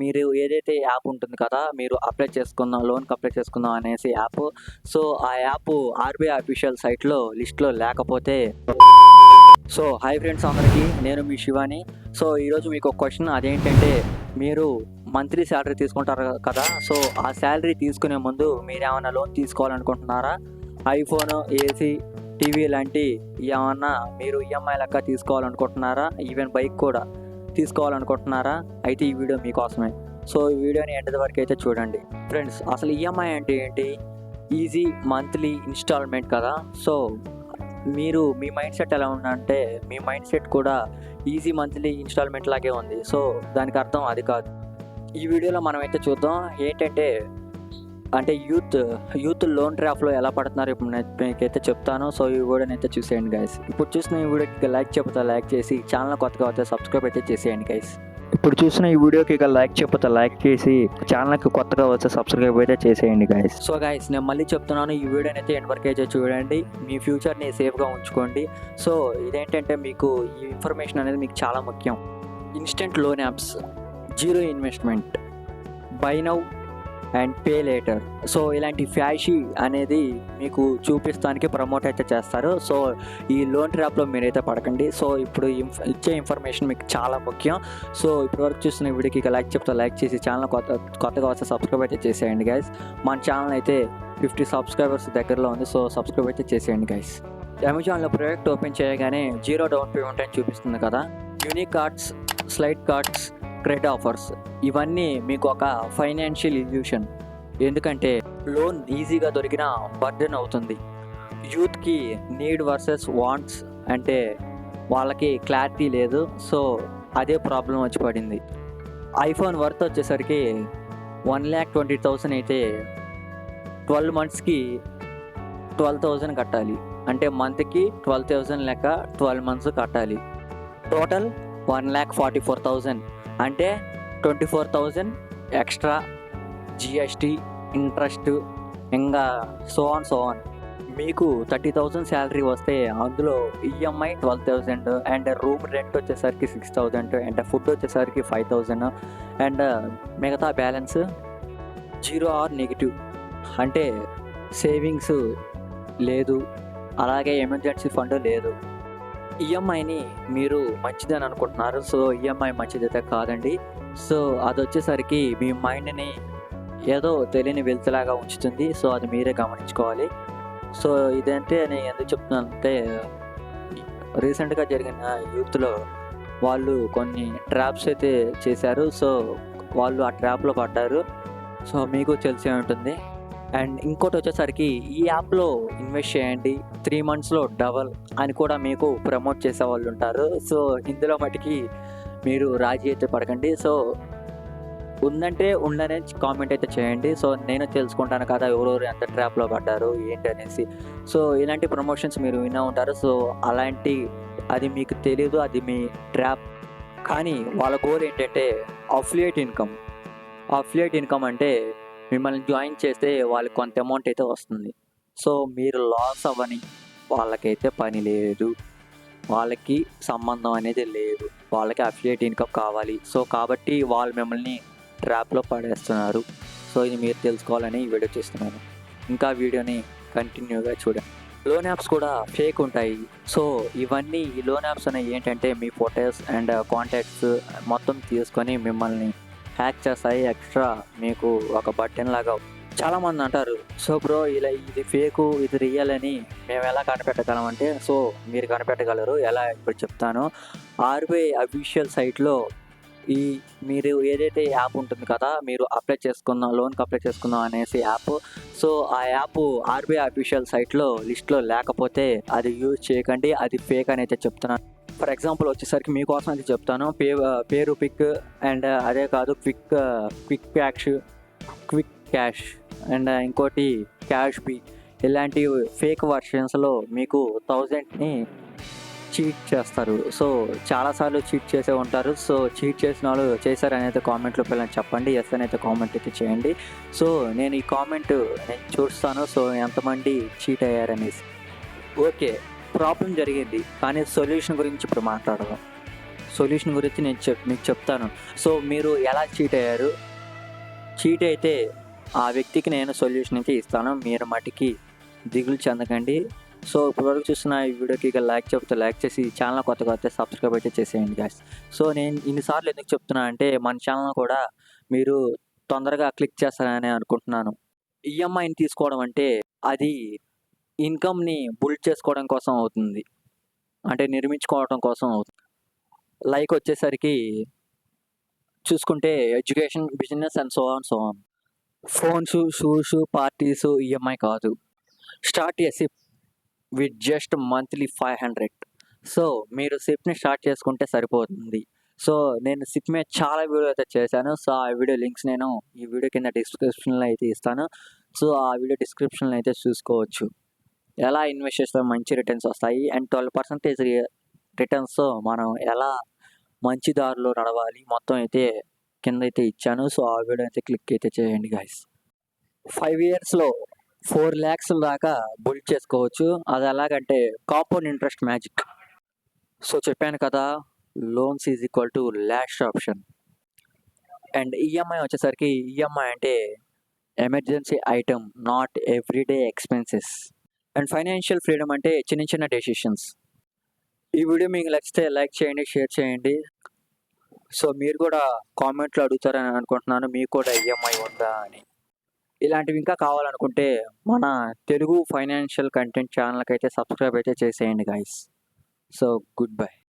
మీరు ఏదైతే యాప్ ఉంటుంది కదా! మీరు లోన్‌కి అప్లై చేసుకుందాం అనేసి యాప్. సో, ఆ యాప్ ఆర్‌బీఐ అఫీషియల్ సైట్‌లో లిస్ట్‌లో లేకపోతే హాయ్ ఫ్రెండ్స్ అందరికీ. నేను మీ శివాని. ఈరోజు మీకు ఒక క్వెషన్ అదేంటంటే మీరు మంత్లీ సాలరీ తీసుకుంటారు కదా! ఆ సాలరీ తీసుకునే ముందు మీరేమన్నా లోన్ తీసుకోవాలనుకుంటున్నారా? ఐఫోను, ఏసీ, టీవీ లాంటి ఏమన్నా మీరు ఈఎంఐ లెక్క తీసుకోవాలనుకుంటున్నారా? ఈవెన్ బైక్ కూడా తీసుకోవాలనుకుంటున్నారా? అయితే ఈ వీడియో మీకోసమే. ఈ వీడియోని ఎండ్ వరకు అయితే చూడండి. ఫ్రెండ్స్, అసలు ఈఎంఐ అంటే ఏంటి? ఈజీ మంత్లీ ఇన్‌స్టాల్‌మెంట్ కదా! మీరు మీ మైండ్ సెట్ ఎలా ఉందంటే మీ మైండ్ సెట్ కూడా ఈజీ మంత్లీ ఇన్‌స్టాల్‌మెంట్ లాగే ఉంది. దానికి అర్థం అది కాదు. ఈ వీడియోలో మనమైతే చూద్దాం. ఏంటంటే అంటే యూత్ లోన్ ట్రాప్‌లో ఎలా పడుతున్నారో ఇప్పుడు నేను మీకైతే చెప్తాను. ఈ వీడియోనైతే చూసేయండి గైస్. ఇప్పుడు చూసిన ఈ వీడియోకి లైక్ చెప్పితే లైక్ చేసి ఛానల్ కొత్తగా వస్తే సబ్స్క్రైబ్ అయితే చేసేయండి గైస్. ఇప్పుడు చూసిన ఈ వీడియోకి లైక్ చెప్పితే లైక్ చేసి ఛానల్‌కి కొత్తగా వస్తే సబ్స్క్రైబ్ అయితే చేసేయండి గైస్. గైస్, నేను మళ్ళీ చెప్తున్నాను, ఈ వీడియోనైతే ఎండ్ వరకు అయితే చూడండి. మీ ఫ్యూచర్‌ని సేఫ్‌గా ఉంచుకోండి. ఇదేంటంటే మీకు ఈ ఇన్ఫర్మేషన్ అనేది మీకు చాలా ముఖ్యం. Instant loan apps, zero investment, by now and pay later. ఇలాంటి ఫ్యాషీ అనేది మీకు చూపిస్తానికి ప్రమోట్ అయితే చేస్తారు. ఈ లోన్ ట్రాప్‌లో మీరైతే పడకండి. ఇప్పుడు ఇచ్చే ఇన్ఫర్మేషన్ మీకు చాలా ముఖ్యం. ఇప్పటివరకు చూస్తున్న వీడియోకి లైక్ చెప్తే లైక్ చేసి ఛానల్ కొత్తగా వస్తే సబ్స్క్రైబ్ అయితే చేసేయండి గైస్. మన ఛానల్ అయితే 50 సబ్స్క్రైబర్స్ దగ్గరలో ఉంది. సబ్స్క్రైబ్ అయితే చేసేయండి గైస్. అమెజాన్‌లో ప్రోడక్ట్ ఓపెన్ చేయగానే జీరో డౌన్ పేమెంట్ అని చూపిస్తుంది కదా! Unique cards, slide cards, credit offers ఇవన్నీ మీకు ఒక ఫైనాన్షియల్ ఇల్యూషన్. ఎందుకంటే లోన్ ఈజీగా దొరికినా బర్డెన్ అవుతుంది. యూత్‌కి నీడ్ వర్సెస్ వాంట్స్ అంటే వాళ్ళకి క్లారిటీ లేదు. అదే ప్రాబ్లం వచ్చి పడింది. ఐఫోన్ వర్త్ వచ్చేసరికి 1,20,000 అయితే 12 మంత్స్‌కి 12,000 కట్టాలి. అంటే మంత్కి 12,000 లెక్క 12 మంత్స్ కట్టాలి. టోటల్ 1,44,000 అంటే 24,000 ఎక్స్ట్రా జిఎస్టీ, ఇంట్రెస్ట్, ఇంకా సో ఆన్. మీకు 30,000 శాలరీ వస్తే అందులో ఈఎంఐ 12,000 అండ్ రూమ్ రెంట్ వచ్చేసరికి 6,000 అండ్ ఫుడ్ వచ్చేసరికి 5,000 అండ్ మిగతా బ్యాలెన్స్ జీరో ఆర్ నెగిటివ్. అంటే సేవింగ్స్ లేదు, అలాగే ఎమర్జెన్సీ ఫండ్ లేదు. ఈఎంఐని మీరు మంచిదని అనుకుంటున్నారు. ఈఎంఐ మంచిదైతే కాదండి. అది వచ్చేసరికి మీ మైండ్ని ఏదో తెలియని వెలుతులాగా ఉంచుతుంది. అది మీరే గమనించుకోవాలి. ఇదంటే నేను ఎందుకు చెప్తున్నానంటే రీసెంట్గా జరిగిన యూత్లో వాళ్ళు కొన్ని ట్రాప్స్ అయితే చేశారు. వాళ్ళు ఆ ట్రాప్లో పడ్డారు. మీకు తెలిసే ఉంటుంది. అండ్ ఇంకోటి వచ్చేసరికి ఈ యాప్లో ఇన్వెస్ట్ చేయండి, 3 మంత్స్లో డబల్ అని కూడా మీకు ప్రమోట్ చేసే వాళ్ళు ఉంటారు. ఇందులో మటుకి మీరు రాజీ అయితే పడకండి. ఉందంటే ఉండనే కామెంట్ అయితే చేయండి. నేను తెలుసుకుంటాను కదా ఎవరెవరు ఎంత ట్రాప్లో పడ్డారు ఏంటి అనేసి. ఇలాంటి ప్రమోషన్స్ మీరు వినే ఉంటారు. అది మీకు తెలీదు, అది మీ ట్రాప్. కానీ వాళ్ళ గోల్ ఏంటంటే అఫిలియేట్ ఇన్కమ్ అంటే మిమ్మల్ని జాయిన్ చేస్తే వాళ్ళకి కొంత అమౌంట్ అయితే వస్తుంది. మీరు లాస్ అవ్వని వాళ్ళకైతే పని లేదు, వాళ్ళకి సంబంధం అనేది లేదు, వాళ్ళకి అఫిలియేట్ ఇన్కమ్ కావాలి. కాబట్టి వాళ్ళు మిమ్మల్ని ట్రాప్లో పడేస్తున్నారు. ఇది మీరు తెలుసుకోవాలని ఈ వీడియో చేస్తున్నాను. ఇంకా వీడియోని కంటిన్యూగా చూడండి. లోన్ యాప్స్ కూడా ఫేక్ ఉంటాయి. ఇవన్నీ ఈ లోన్ యాప్స్ అనేవి ఏంటంటే మీ ఫొటోస్ అండ్ కాంటాక్ట్స్ మొత్తం తీసుకొని మిమ్మల్ని హ్యాక్ చేస్తాయి. ఎక్స్ట్రా మీకు ఒక బటన్ లాగా. చాలామంది అంటారు, బ్రో ఇలా ఇది ఫేకు ఇది రియల్ అని మేము ఎలా కనిపెట్టగలం అంటే మీరు కనిపెట్టగలరు. ఎలా ఇప్పుడు చెప్తాను. ఆర్బీఐ అఫీషియల్ సైట్లో మీరు ఏదైతే యాప్ ఉంటుంది కదా, మీరు లోన్కి అప్లై చేసుకుందాం అనేసి యాప్. ఆ యాప్ ఆర్బీఐ అఫీషియల్ సైట్లో లిస్ట్లో లేకపోతే అది యూజ్ చేయకండి, అది ఫేక్ అని అయితే చెప్తున్నాను. ఫర్ ఎగ్జాంపుల్ వచ్చేసరికి మీకోసం అయితే చెప్తాను. పేరు పిక్ అండ్ అదే కాదు క్విక్ క్యాష్ అండ్ ఇంకోటి క్యాష్ బి ఇలాంటి ఫేక్ వర్షన్స్లో మీకు 1000ని చీట్ చేస్తారు. చాలాసార్లు చీట్ చేసే ఉంటారు. చీట్ చేసిన వాళ్ళు చేశారని అయితే కామెంట్లో పిల్లలు చెప్పండి. ఎస్ అని అయితే కామెంట్ అయితే చేయండి. నేను ఈ కామెంట్ నేను చూస్తాను ఎంతమంది చీట్ అయ్యారనేసి. ఓకే, ప్రాబ్లం జరిగింది కానీ సొల్యూషన్ గురించి ఇప్పుడు మాట్లాడదాం. సొల్యూషన్ గురించి నేను మీకు చెప్తాను. సో మీరు ఎలా చీట్ అయ్యారు, చీట్ అయితే ఆ వ్యక్తికి నేను సొల్యూషన్ అయితే ఇస్తాను. మీరు మటికి దిగులు చెందకండి. సో ఇప్పటివరకు చూస్తున్న ఈ వీడియోకి ఇక లైక్ చెప్తే లైక్ చేసి ఛానల్ కొత్తగా వస్తే సబ్స్క్రైబ్ అయితే చేసేయండి గాయ్స్. సో నేను ఇన్నిసార్లు ఎందుకు చెప్తున్నా అంటే మన ఛానల్ కూడా మీరు తొందరగా క్లిక్ చేస్తారని అనుకుంటున్నాను. ఈఎంఐని తీసుకోవడం అంటే అది ఇన్కమ్‌ని బిల్డ్ చేసుకోవడం కోసం అవుతుంది. అంటే నిర్మించుకోవడం కోసం అవుతుంది. లైక్ వచ్చేసరికి చూసుకుంటే education, business and so on so on. Phones, shoes, parties EMI కాదు. Start a SIP with just monthly 500. So మీరు సిప్‌ని స్టార్ట్ చేసుకుంటే సరిపోతుంది. సో నేను సిప్ మీద చాలా వీడియో అయితే చేశాను. సో ఆ వీడియో లింక్స్ నేను ఈ వీడియో కింద డిస్క్రిప్షన్‌లో అయితే ఇస్తాను. సో ఆ వీడియో డిస్క్రిప్షన్‌లో అయితే చూసుకోవచ్చు. ఎలా ఇన్వెస్ట్ చేస్తే మంచి రిటర్న్స్ వస్తాయి అండ్ 12% రిటర్న్స్‌తో మనం ఎలా మంచి దారిలో నడవాలి మొత్తం అయితే కింద అయితే ఇచ్చాను. సో ఆ వీడియో అయితే క్లిక్ అయితే చేయండి గాయ్స్. 5 ఇయర్స్‌లో 4 lakhs దాకా బిల్డ్ చేసుకోవచ్చు. అది ఎలాగంటే కాంపౌండ్ ఇంట్రెస్ట్ మ్యాజిక్. సో చెప్పాను కదా, loans is equal to last option. And EMI వచ్చేసరికి ఈఎంఐ అంటే emergency item, not everyday expenses. And financial freedom అంటే చిన్న చిన్న డెసిషన్స్. ఈ వీడియో మీకు నచ్చితే లైక్ చేయండి, షేర్ చేయండి. సో మీరు కూడా కామెంట్లో అడుగుతారని అనుకుంటున్నాను, మీకు కూడా ఈఎంఐ ఉందా అని. ఇలాంటివి ఇంకా కావాలనుకుంటే మన తెలుగు ఫైనాన్షియల్ కంటెంట్ ఛానల్కి అయితే సబ్స్క్రైబ్ అయితే చేసేయండి గాయ్స్. So good bye.